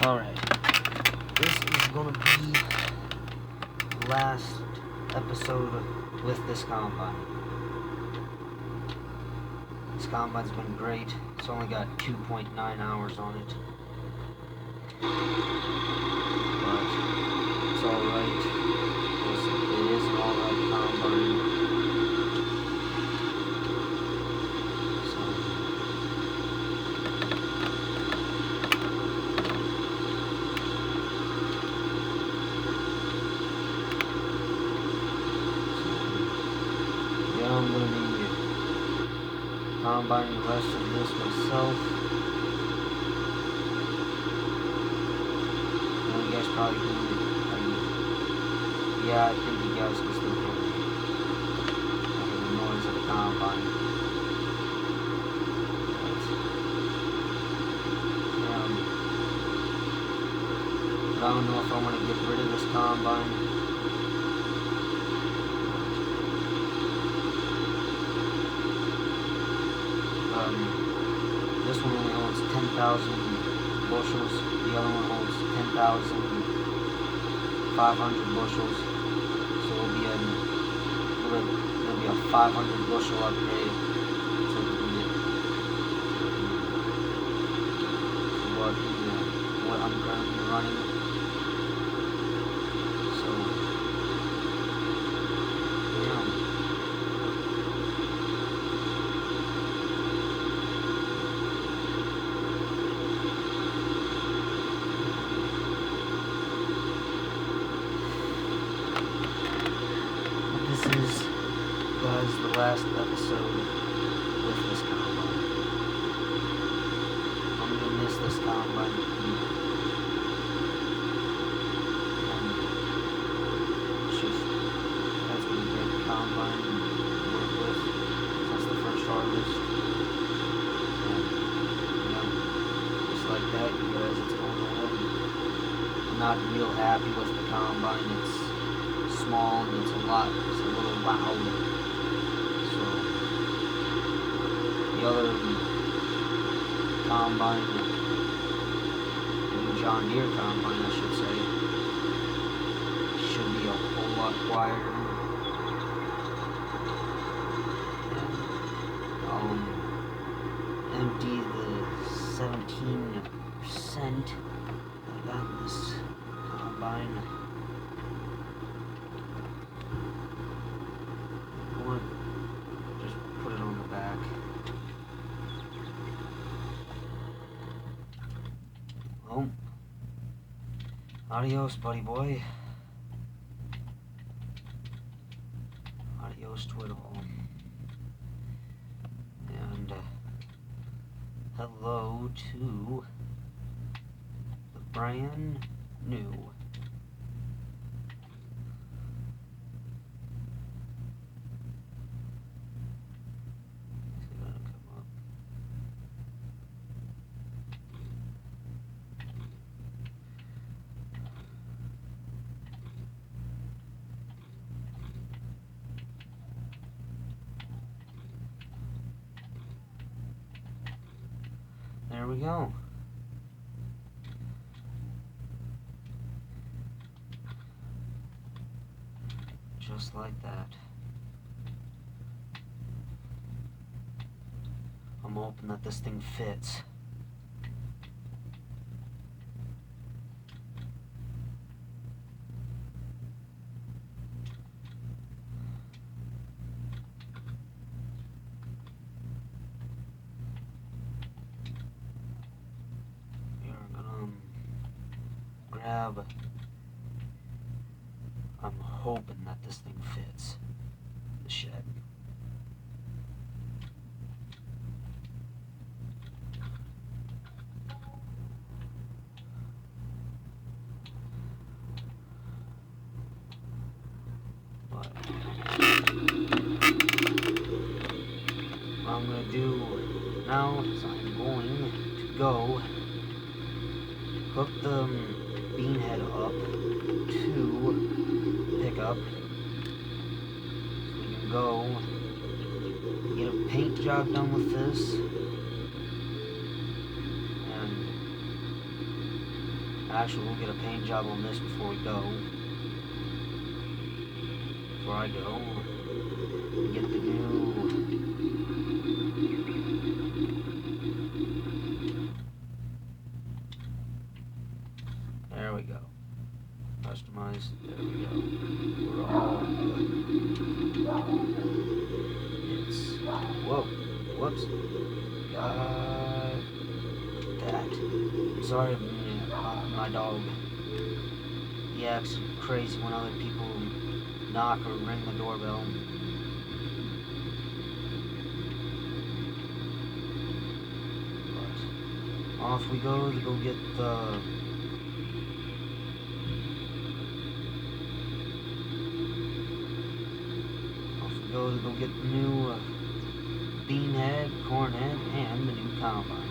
Alright. This is gonna be the last episode with this combine. This combine's been great. It's only got 2.9 hours on it. But it's alright. It is an alright combine. I'm going to be combining the rest of this myself. And you guys probably can yeah, I think you guys can still hear me. The noise of the combine. But I don't know if I want to get rid of this combine. This one only holds 10,000 bushels. The other one holds 10,500 bushels. So it'll be a 500 bushel upgrade to what I'm currently running. So yeah. This is, guys, the last episode with this combine. I'm gonna miss this combine. And it's just, that's been a great combine to work with since the first harvest. And, just like that, you guys, it's going away. I'm not real happy with the combine. It's small and it's a little loud. So the other combine, the John Deere combine, I should say, should be a whole lot quieter. And empty the 17% I got in this combine. Just put it on the back. Well, adios, buddy boy. Adios to it all. And hello to the brand new there we go. Just like that. I'm hoping that this thing fits. I'm hoping that this thing fits the shed. But what I'm going to do now is I'm going to go hook the bean head up to pickup so we can go get a paint job done with this and Actually, we'll get a paint job on this before we go. Before I go, get the new. There we go. Customize. There we go. We're all good. It's. Whoa. Whoops. Got that. Sorry, my dog. He acts crazy when other people knock or ring the doorbell. But off we go to go get the. Go get the new bean head, corn head, and the new combine.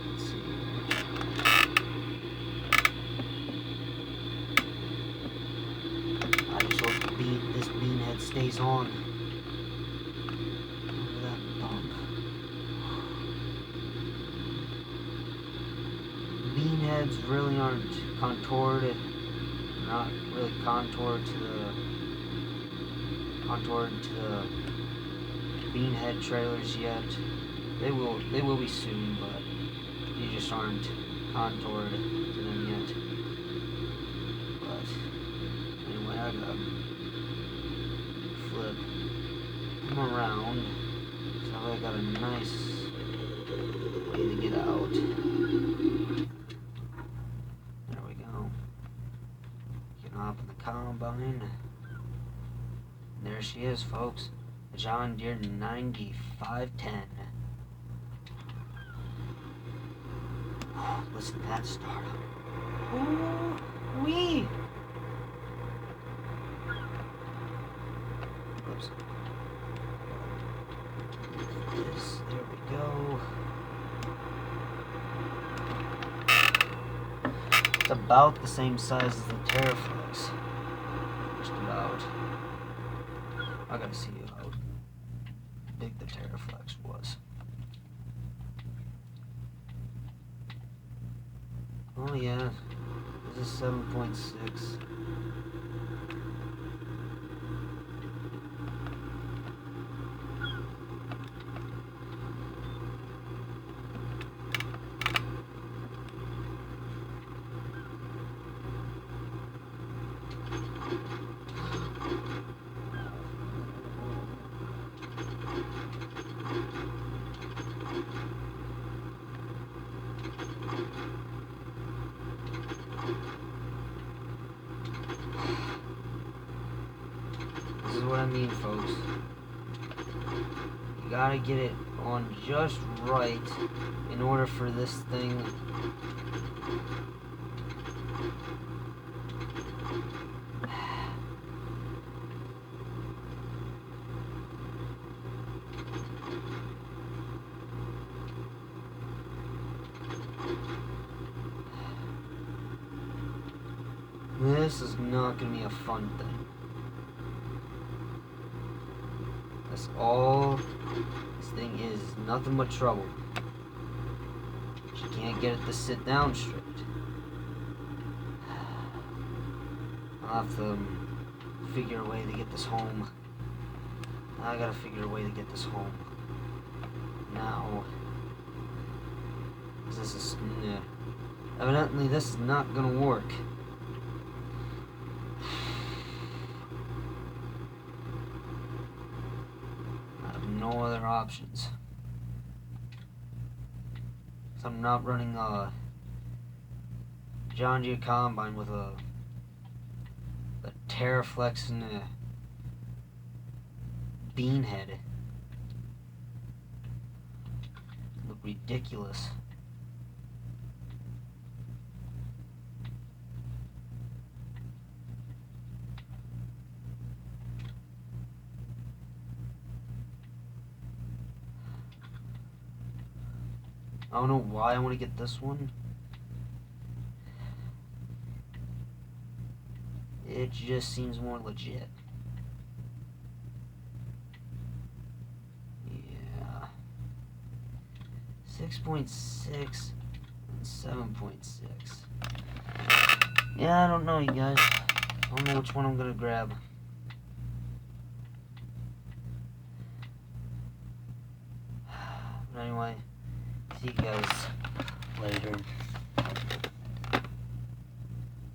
Let's see. I just hope this bean head stays on. Beanheads really aren't contoured, not really contoured to the beanhead trailers yet. They will be soon, but they just aren't contoured to them yet. But anyway, I gotta flip them around, so I got a nice way to get out. Up in the combine. There she is, folks. A John Deere 9510. Listen to that start up. Ooh wee! Oops. There we go. It's about the same size as the Terraflex. Just about. I gotta see how big the Terraflex was. Oh yeah, this is 7.6. This is what I mean, folks. You gotta get it on just right in order for this thing this is not gonna be a fun thing. That's all this thing is nothing but trouble. She can't get it to sit down straight. I'll have to figure a way to get this home. I gotta figure a way to get this home. Now. This is... evidently this is not gonna work. No other options. So I'm not running a John Deere combine with a Terraflex and a bean head. Look ridiculous. I don't know why I want to get this one. It just seems more legit. Yeah. 6.6 and 7.6. Yeah, I don't know, you guys. I don't know which one I'm gonna grab. But anyway, see you guys later.